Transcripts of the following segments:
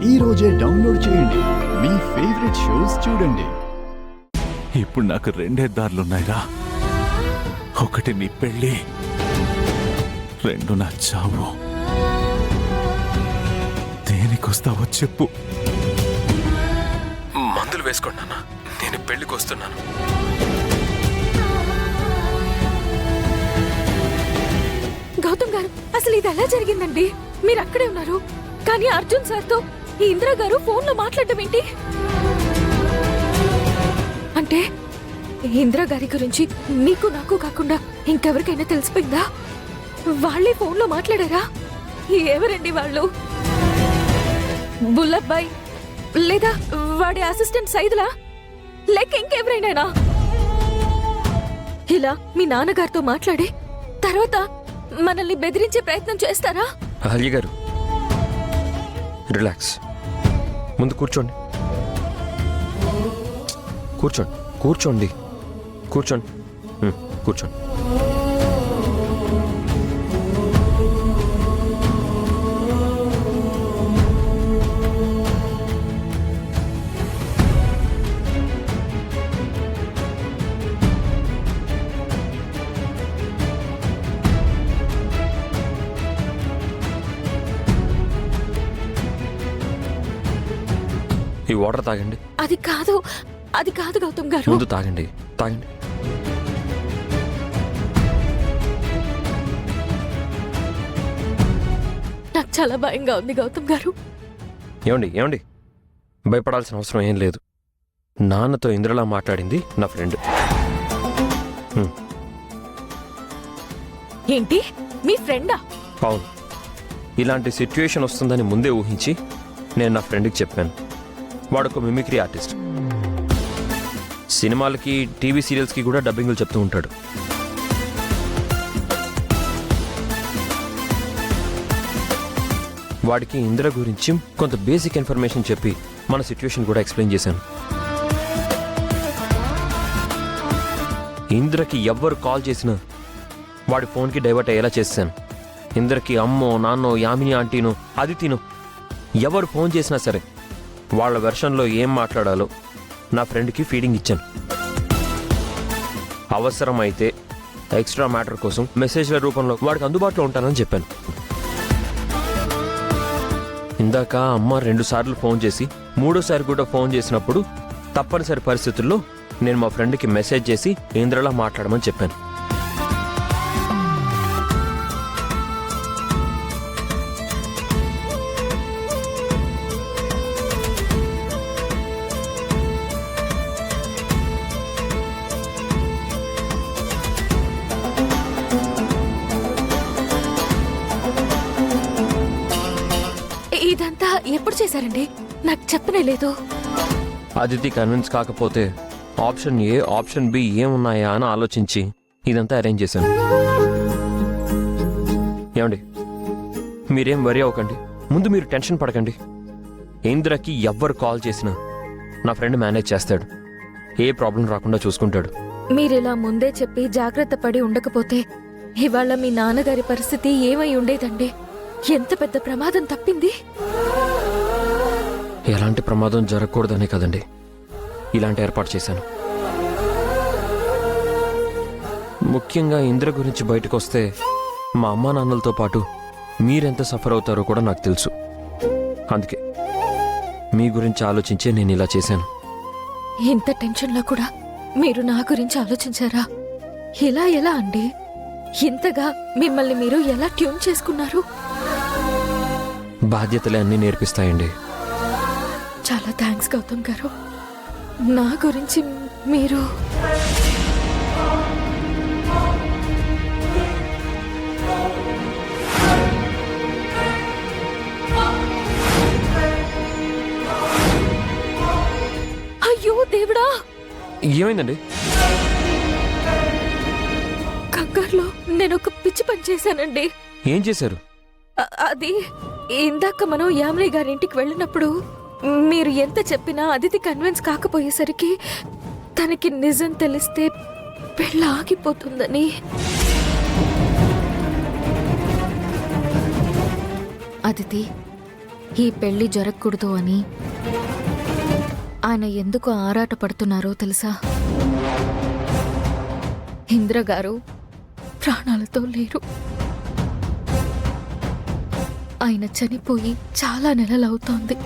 ఈ రోజే డౌన్లోడ్ చేయండి. మీ ఫేవరెట్ షోస్ చూడండి. ఇప్పుడు నాకు రెండే దారులున్నాయిరా. ఒకటి నీ పెళ్ళి, రెండు నా చావు. దేనికొస్తావో చెప్పు. మందులు వేసుకోండి అన్న, నేను పెళ్లికి వస్తున్నాను. గౌతమ్ గారు, అసలు ఇది ఎలా జరిగిందండి? మీరు అక్కడే ఉన్నారు, కానీ అర్జున్ సార్తో ఈ ఇందిరా గారు ఫోన్లో మాట్లాడటం ఏంటి? అంటే ఇందిరా గారి గురించి నీకు నాకు కాకుండా ఇంకెవరికైనా తెలిసిపోయిందా? వాళ్ళే ఫోన్లో మాట్లాడారా? ఎవరండి వాళ్ళు? బుల్లబ్బాయ్ లేదా వాడి అసిస్టెంట్ సైదులా, లేక ఇంకెవరైనా? ఇలా మీ నాన్నగారితో మాట్లాడి తర్వాత మనల్ని బెదిరించే ప్రయత్నం చేస్తారా? అహల్య గారు, రిలాక్స్. ముందు కూర్చోండి, కూర్చోండి, కూర్చోండి, కూర్చోండి, కూర్చోండి. ఈ వాటర్ తాగండి. అది కాదు, అది కాదు గౌతమ్ గారు. ముందు తాగండి, తాగండి. నాకు చాలా భయంగా ఉంది గౌతమ్ గారు. ఏమండి, ఏమండి, భయపడాల్సిన అవసరం ఏం లేదు. నాన్నతో ఇంద్రలా మాట్లాడింది నా ఫ్రెండ్. ఏంటి, మీ ఫ్రెండా? అవును, ఇలాంటి సిచ్యుయేషన్ వస్తుందని ముందే ఊహించి నేను నా ఫ్రెండ్కి చెప్పాను. వాడొక మిమిక్రీ ఆర్టిస్ట్. సినిమాలకి, టీవీ సీరియల్స్కి కూడా డబ్బింగ్లు చెప్తూ ఉంటాడు. వాడికి ఇందిర గురించి కొంత బేసిక్ ఇన్ఫర్మేషన్ చెప్పి మన సిచ్యువేషన్ కూడా ఎక్స్ప్లెయిన్ చేశాను. ఇందిరకి ఎవ్వరు కాల్ చేసినా వాడి ఫోన్కి డైవర్ట్ అయ్యేలా చేశాను. ఇందిరకి అమ్మో, నాన్నో, యామిని ఆంటీనో, అదితినో ఎవరు ఫోన్ చేసినా సరే వాళ్ళ వెర్షన్లో ఏం మాట్లాడాలో నా ఫ్రెండ్కి ఫీడింగ్ ఇచ్చాను. అవసరమైతే ఎక్స్ట్రా మ్యాటర్ కోసం మెసేజ్ల రూపంలో వాడికి అందుబాటులో ఉంటానని చెప్పాను. ఇందాక అమ్మ 2 సార్లు ఫోన్ చేసి 3సారి కూడా ఫోన్ చేసినప్పుడు తప్పనిసరి పరిస్థితుల్లో నేను మా ఫ్రెండ్కి మెసేజ్ చేసి ఇంద్రలా మాట్లాడమని చెప్పాను. ఇదంతా ఎప్పుడు చేశారండి? నాకు చెప్పనే లేదు. అదితి కన్విన్స్ కాకపోతే ఆప్షన్ ఏ, ఆప్షన్ బి ఏమున్నాయా అని ఆలోచించి ఇదంతా అరేంజ్ చేశాను. ఏమండి, మీరేం వరి అవ్వకండి, ముందు మీరు టెన్షన్ పడకండి. ఇంద్రకి ఎవ్వరు కాల్ చేసినా నా ఫ్రెండ్ మేనేజ్ చేస్తాడు. ఏ ప్రాబ్లం రాకుండా చూసుకుంటాడు. మీరిలా ముందే చెప్పి జాగ్రత్త పడి ఉండకపోతే ఇవాళ మీ నాన్నగారి పరిస్థితి ఏమై ఉండేదండి? ఎంత పెద్ద ప్రమాదం తప్పింది. ఎలాంటి ప్రమాదం జరగకూడదనే కదండి ఇలాంటి ఏర్పాటు చేశాను. ముఖ్యంగా ఇంద్ర గురించి బయటకు వస్తే మా అమ్మా నాన్నలతో పాటు మీరెంత సఫర్ అవుతారో కూడా నాకు తెలుసు. అందుకే మీ గురించి ఆలోచించే నేను ఇలా చేశాను. ఇంత టెన్షన్లో కూడా మీరు నా గురించి ఆలోచించారా? ఇలా ఎలా అండి? ఇంతగా మిమ్మల్ని మీరు ఎలా ట్యూన్ చేసుకున్నారు? బాధ్యతలే అన్నీ నేర్పిస్తాయండి. చాలా థ్యాంక్స్ గౌతమ్ గారు. నా గురించి మీరు అయ్యో దేవుడా, ఏమైందండి? కంగారులో నేను ఒక పిచ్చి పని చేశానండి. ఏం చేశారు? అది ఇందాక మనం యామిని గారింటికి వెళ్ళినప్పుడు మీరు ఎంత చెప్పినా అదితి కన్విన్స్ కాకపోయేసరికి తనకి నిజం తెలిస్తే పెళ్ళ ఆగిపోతుందని అదితి ఈ పెళ్లి జరగకూడదు అని ఆయన ఎందుకు ఆరాట పడుతున్నారో తెలుసా? ఇంద్ర గారు ప్రాణాలతో లేరు. ఆయన చనిపోయి చాలా నెలలవుతోంది.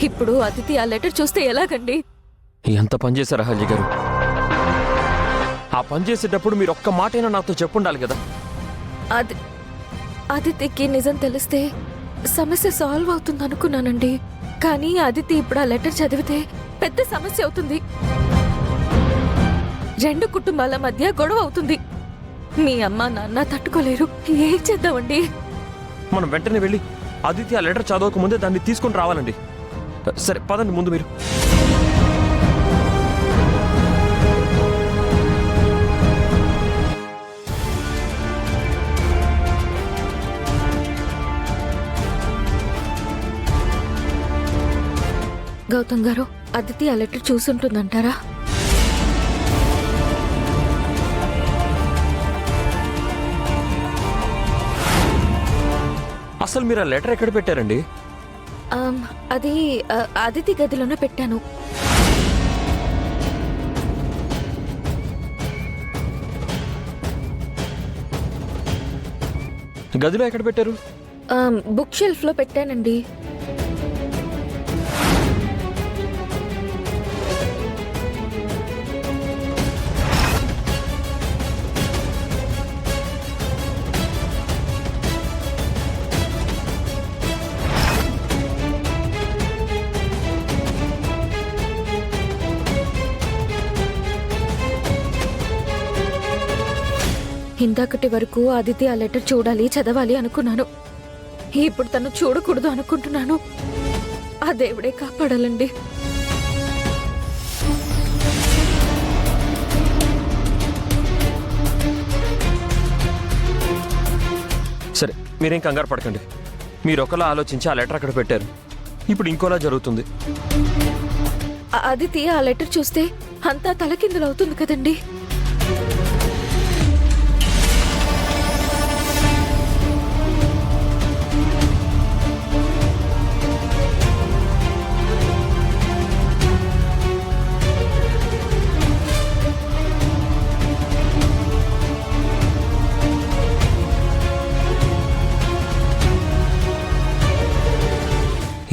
ఇప్పుడు అతిథి ఆ లెటర్ చూస్తే ఎలాగండి? ఎంత పని చేశారు అహల్య గారు? ఆ పని చేసేటప్పుడు మీరు ఒక్క మాటైనా నాతో చెప్పుండాలి కదా. అది అదితికి నిజం తెలిస్తే సమస్య సాల్వ్ అవుతుంది అనుకున్నానండి. కానీ అదితి ఇప్పుడు ఆ లెటర్ చదివితే పెద్ద సమస్య అవుతుంది. రెండు కుటుంబాల మధ్య గొడవ అవుతుంది. మీ అమ్మ నాన్న తట్టుకోలేరు. ఏం చేద్దామండి? మనం వెంటనే వెళ్ళి అదితి ఆ లెటర్ చదవక ముందే దాన్ని తీసుకుని రావాలండి. సరే పదండి ముందు మీరు. గౌతమ్ గారు, అదితి ఆ లెటర్ చూసుంటుందంటారా? అసలు మీరు ఆ లెటర్ ఎక్కడ పెట్టారండి? అది అదితి గదిలోనే పెట్టాను. గదిలో ఎక్కడ పెట్టారు? బుక్ షెల్ఫ్ లో పెట్టానండి. ఇందాకటి వరకు అదితి ఆ లెటర్ చూడాలి, చదవాలి అనుకున్నాను. ఇప్పుడు తను చూడకూడదు అనుకుంటున్నాను. ఆ దేవుడే కాపాడాలండి. సరే మీరేం కంగారు పడకండి. మీరు ఒకలా ఆలోచించి ఆ లెటర్ అక్కడ పెట్టారు. ఇప్పుడు ఇంకోలా జరుగుతుంది. అదితి ఆ లెటర్ చూస్తే అంతా తలకిందులవుతుంది కదండి.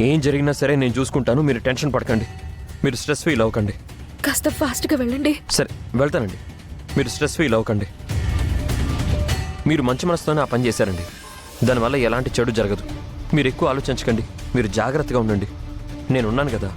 ఏం జరిగినా సరే నేను చూసుకుంటాను. మీరు టెన్షన్ పడకండి. మీరు స్ట్రెస్ ఫీల్ అవ్వకండి. కాస్త ఫాస్ట్గా వెళ్ళండి. సరే వెళ్తానండి. మీరు స్ట్రెస్ ఫీల్ అవ్వకండి. మీరు మంచి మనసుతోనే ఆ పని చేశారండి. దానివల్ల ఎలాంటి చెడు జరగదు. మీరు ఎక్కువ ఆలోచించకండి. మీరు జాగ్రత్తగా ఉండండి. నేనున్నాను కదా.